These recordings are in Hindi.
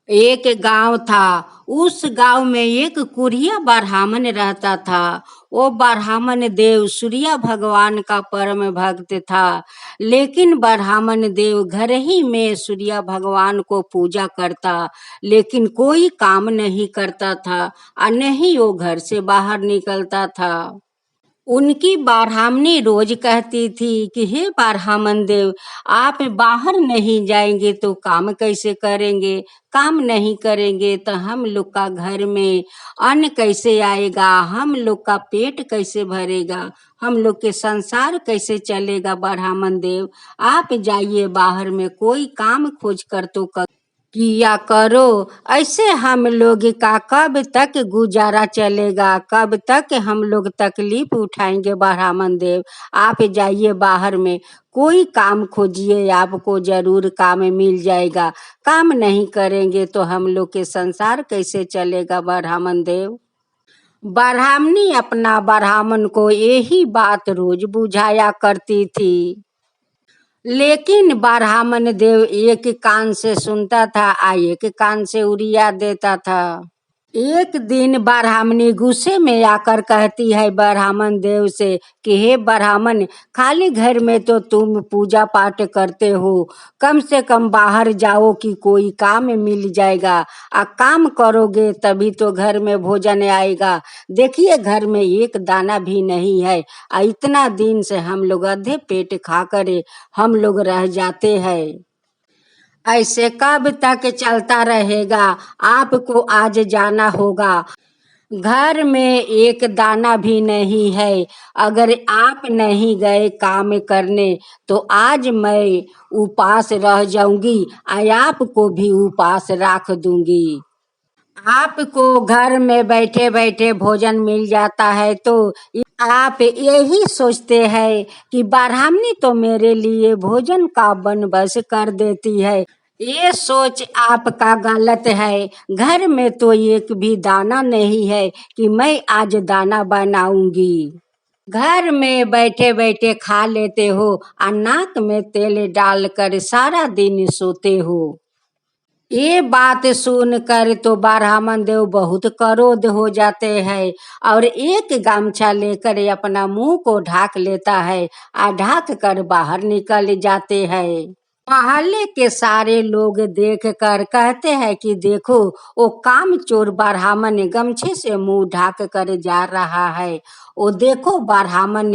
एक गांव था। उस गांव में एक कुरिया ब्राह्मण रहता था। वो ब्राह्मण देव सूर्य भगवान का परम भक्त था। लेकिन ब्राह्मण देव घर ही में सूर्य भगवान को पूजा करता, लेकिन कोई काम नहीं करता था और न ही वो घर से बाहर निकलता था। उनकी ब्राह्मणी रोज कहती थी कि हे ब्राह्मण देव, आप बाहर नहीं जाएंगे तो काम कैसे करेंगे? काम नहीं करेंगे तो हम लोग का घर में अन्न कैसे आएगा? हम लोग का पेट कैसे भरेगा? हम लोग के संसार कैसे चलेगा? ब्राह्मण देव, आप जाइए बाहर में, कोई काम खोज कर तो किया करो। ऐसे हम लोग का कब तक गुजारा चलेगा? कब तक हम लोग तकलीफ उठाएंगे? ब्राह्मण देव, आप जाइए बाहर में, कोई काम खोजिए, आपको जरूर काम मिल जाएगा। काम नहीं करेंगे तो हम लोग के संसार कैसे चलेगा? ब्राह्मण देव। ब्राह्मणी अपना ब्राह्मण को यही बात रोज बुझाया करती थी, लेकिन ब्राह्मण देव एक कान से सुनता था और एक कान से उड़िया देता था। एक दिन ब्राह्मणी गुस्से में आकर कहती है ब्राह्मण देव से कि हे ब्राह्मण, खाली घर में तो तुम पूजा पाठ करते हो, कम से कम बाहर जाओ कि कोई काम मिल जाएगा। काम करोगे तभी तो घर में भोजन आएगा। देखिए घर में एक दाना भी नहीं है। इतना दिन से हम लोग आधे पेट खा कर हम लोग रह जाते हैं। ऐसे कब तक चलता रहेगा? आपको आज जाना होगा। घर में एक दाना भी नहीं है। अगर आप नहीं गए काम करने तो आज मैं उपास रह जाऊंगी और आपको भी उपास रख दूंगी। आपको घर में बैठे बैठे भोजन मिल जाता है तो आप यही सोचते हैं कि ब्राह्मणी तो मेरे लिए भोजन का बंदोबस्त कर देती है। ये सोच आपका गलत है। घर में तो एक भी दाना नहीं है कि मैं आज दाना बनाऊंगी। घर में बैठे बैठे खा लेते हो और नाक में तेल डालकर सारा दिन सोते हो। ये बात सुनकर तो ब्राह्मण देव बहुत क्रोध हो जाते हैं और एक गमछा लेकर अपना मुंह को ढाक लेता है और ढाक कर बाहर निकल जाते हैं। मोहल्ले के सारे लोग देख कर कहते हैं कि देखो, वो काम चोर ब्राह्मण गमछे से मुंह ढाक कर जा रहा है। वो देखो ब्राह्मण,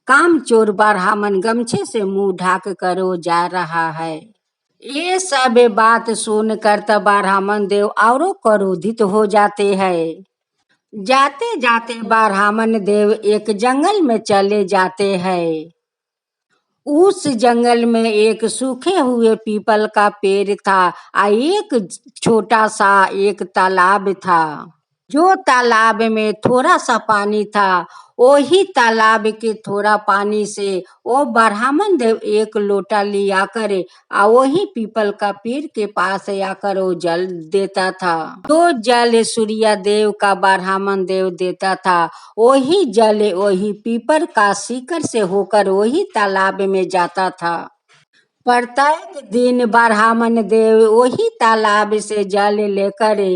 काम चोर ब्राह्मण गमछे से मुंह ढाक कर वो जा रहा है। ये सब बात सुनकर तब ब्राह्मण देव औरों क्रोधित हो जाते हैं। जाते जाते ब्राह्मण देव एक जंगल में चले जाते हैं। उस जंगल में एक सूखे हुए पीपल का पेड़ था और एक छोटा सा एक तालाब था। जो तालाब में थोड़ा सा पानी था, वही तालाब के थोड़ा पानी से वो ब्राह्मण देव एक लोटा लिया करे और वही पीपल का पेड़ के पास आकर वो जल देता था। जो जल सूर्य देव का ब्राह्मण देव देता था, वही जल वही पीपल का शिकर से होकर वही तालाब में जाता था। प्रत्येक दिन ब्राह्मण देव वही तालाब से जल लेकर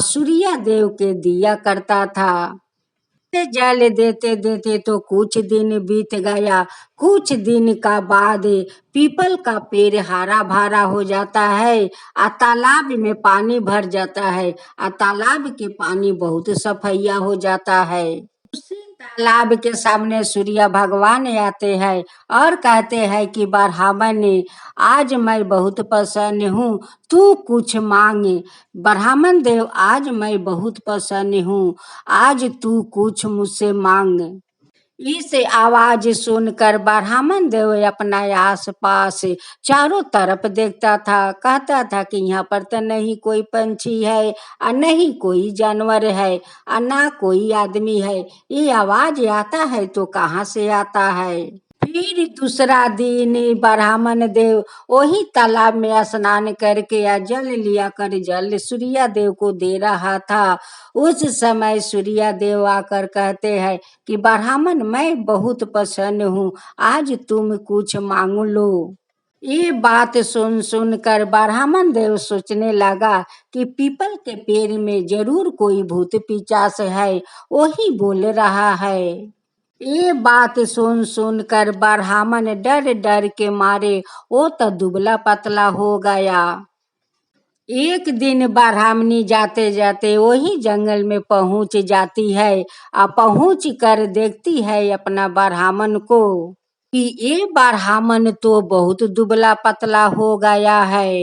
सूर्य देव के दिया करता था। जल देते देते तो कुछ दिन बीत गया। कुछ दिन का बाद पीपल का पेड़ हरा भरा हो जाता है और तालाब में पानी भर जाता है और तालाब के पानी बहुत सफैया हो जाता है। उसी तालाब के सामने सूर्य भगवान आते हैं और कहते हैं कि ब्राह्मण, आज मैं बहुत प्रसन्न हूँ, तू कुछ मांगे। ब्राह्मण देव, आज मैं बहुत प्रसन्न हूँ, आज तू कुछ मुझसे मांग। इस आवाज सुनकर ब्राह्मण देव अपना आस पास चारों तरफ देखता था। कहता था कि यहाँ पर तो नहीं कोई पंछी है और नहीं कोई जानवर है और ना कोई आदमी है। ये आवाज आता है तो कहाँ से आता है? फिर दूसरा दिन ब्राह्मण देव वही तालाब में स्नान करके या जल लिया कर जल सूर्य देव को दे रहा था। उस समय सूर्य देव आकर कहते हैं कि ब्राह्मण, मैं बहुत प्रसन्न हूँ, आज तुम कुछ मांग लो। ये बात सुन सुनकर ब्राह्मण देव सोचने लगा कि पीपल के पेड़ में जरूर कोई भूत पिचास है, वही बोल रहा है। ये बात सुन सुनकर ब्राह्मण डर डर के मारे वो तो दुबला पतला हो गया। एक दिन ब्राह्मणी जाते जाते वही जंगल में पहुंच जाती है और पहुंच कर देखती है अपना ब्राह्मण को कि ये ब्राह्मण तो बहुत दुबला पतला हो गया है।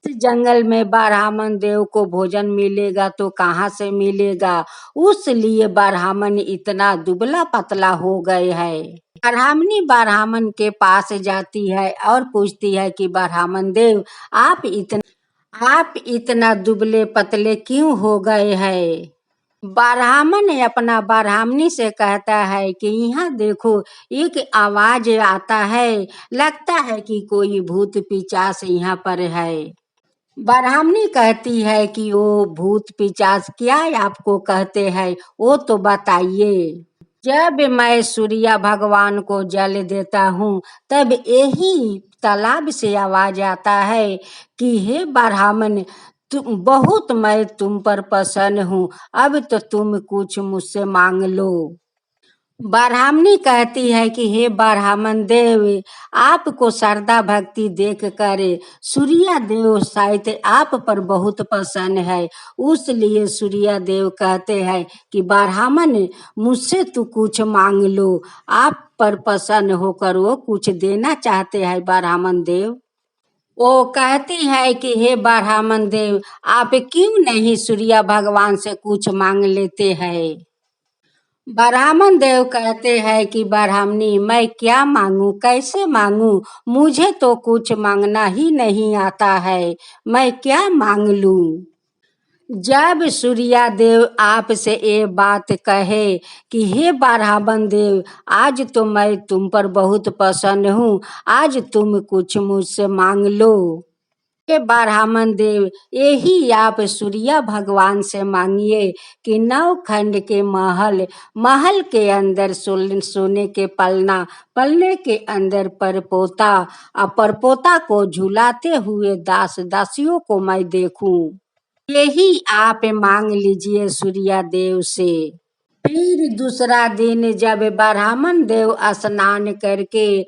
इस जंगल में ब्राह्मण देव को भोजन मिलेगा तो कहाँ से मिलेगा, उसलिए ब्राह्मण इतना दुबला पतला हो गए है। ब्राह्मणी ब्राह्मण के पास जाती है और पूछती है कि ब्राह्मण देव आप इतना दुबले पतले क्यों हो गए हैं। ब्राह्मण अपना ब्राह्मणी से कहता है कि यहाँ देखो, एक आवाज आता है, लगता है कि कोई भूत पिचास यहाँ पर है। ब्राह्मणी कहती है कि वो भूत पिचास क्या आपको कहते हैं, वो तो बताइए। जब मैं सूर्य भगवान को जल देता हूँ तब यही तालाब से आवाज आता है कि हे ब्राह्मण, तुम बहुत, मैं तुम पर प्रसन्न हूँ, अब तो तुम कुछ मुझसे मांग लो। ब्राह्मणी कहती है कि हे ब्राह्मण देव, आपको श्रद्धा भक्ति देख कर सूर्य देव शायद आप पर बहुत प्रसन्न है, उसलिए सूर्य देव कहते हैं कि ब्राह्मण, मुझसे तू कुछ मांग लो। आप पर प्रसन्न होकर वो कुछ देना चाहते हैं ब्राह्मण देव। वो कहती है कि हे ब्राह्मण देव, आप क्यों नहीं सूर्य भगवान से कुछ मांग लेते हैं। ब्राह्मण देव कहते हैं कि ब्राह्मणी, मैं क्या मांगू, कैसे मांगू, मुझे तो कुछ मांगना ही नहीं आता है, मैं क्या मांग लूं। जब सूर्या देव आपसे ये बात कहे कि हे ब्राह्मण देव, आज तो मैं तुम पर बहुत प्रसन्न हूँ, आज तुम कुछ मुझसे मांग लो। हे ब्राह्मण देव, यही आप सूर्य भगवान से मांगिए कि 9 खंड के महल, महल के अंदर सोने के पलना, पलने के अंदर परपोता और परपोता को झुलाते हुए दास दासियों को मैं देखूं। यही आप मांग लीजिए सूर्य देव से। फिर दूसरा दिन जब ब्राह्मण देव स्नान करके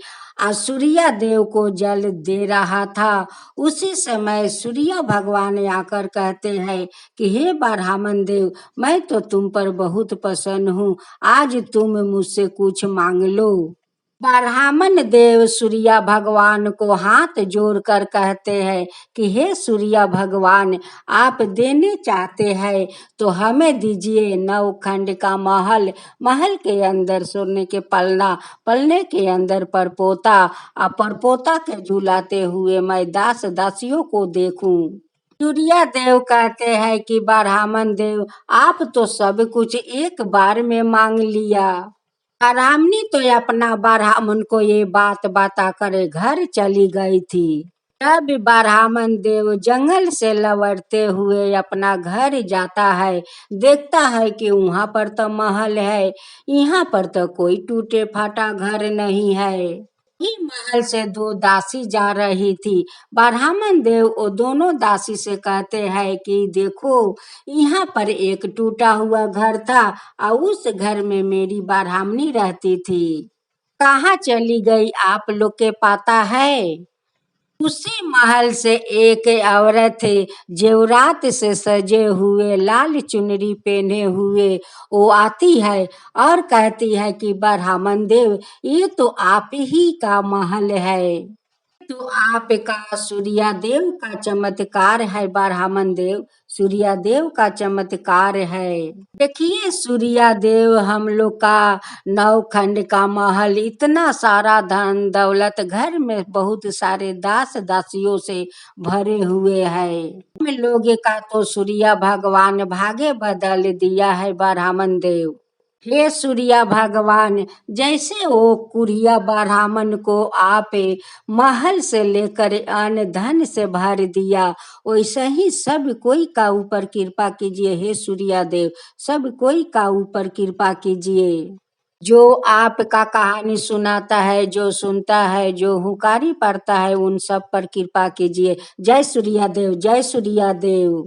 सूर्य देव को जल दे रहा था, उसी समय सूर्य भगवान आकर कहते हैं कि हे ब्राह्मण देव, मैं तो तुम पर बहुत प्रसन्न हूँ, आज तुम मुझसे कुछ मांग लो। ब्राह्मण देव सूर्य भगवान को हाथ जोड़कर कहते हैं कि हे सूर्य भगवान, आप देने चाहते हैं तो हमें दीजिए 9 खंड का महल, महल के अंदर सोने के पलना, पलने के अंदर परपोता और परपोता के झुलाते हुए मैं दास दासियों को देखूं। सूर्य देव कहते हैं कि ब्राह्मण देव, आप तो सब कुछ एक बार में मांग लिया। ब्राह्मणी तो अपना ब्राह्मण को ये बात बता कर घर चली गई थी। जब ब्राह्मण देव जंगल से लौटते हुए अपना घर जाता है, देखता है कि वहाँ पर तो महल है, यहाँ पर तो कोई टूटे फाटा घर नहीं है। ही महल से 2 दासी जा रही थी। ब्राह्मण देव वो दोनों दासी से कहते हैं कि देखो, यहाँ पर एक टूटा हुआ घर था और उस घर में मेरी ब्राह्मणी रहती थी, कहाँ चली गई आप लोग के पता है। उसी महल से एक औरत जेवरात से सजे हुए, लाल चुनरी पहने हुए वो आती है और कहती है कि ब्राह्मण देव, ये तो आप ही का महल है, तो आपका सूर्य देव का चमत्कार है ब्राह्मण देव, सूर्य देव का चमत्कार है। देखिए सूर्य देव हम लोग का 9 खंड का महल, इतना सारा धन दौलत, घर में बहुत सारे दास दासियों से भरे हुए है। हम लोग का तो सूर्य भगवान भाग्य बदल दिया है ब्राह्मण देव। हे सूर्य भगवान, जैसे वो कुरिया ब्राह्मण को आप महल से लेकर अन्न धन से भर दिया, वैसे ही सब कोई का ऊपर कृपा कीजिए। हे सूर्य देव, सब कोई का ऊपर कृपा कीजिए। जो आपका कहानी सुनाता है, जो सुनता है, जो हुँकारी पड़ता है, उन सब पर कृपा कीजिए। जय सूर्या देव, जय सूर्या देव।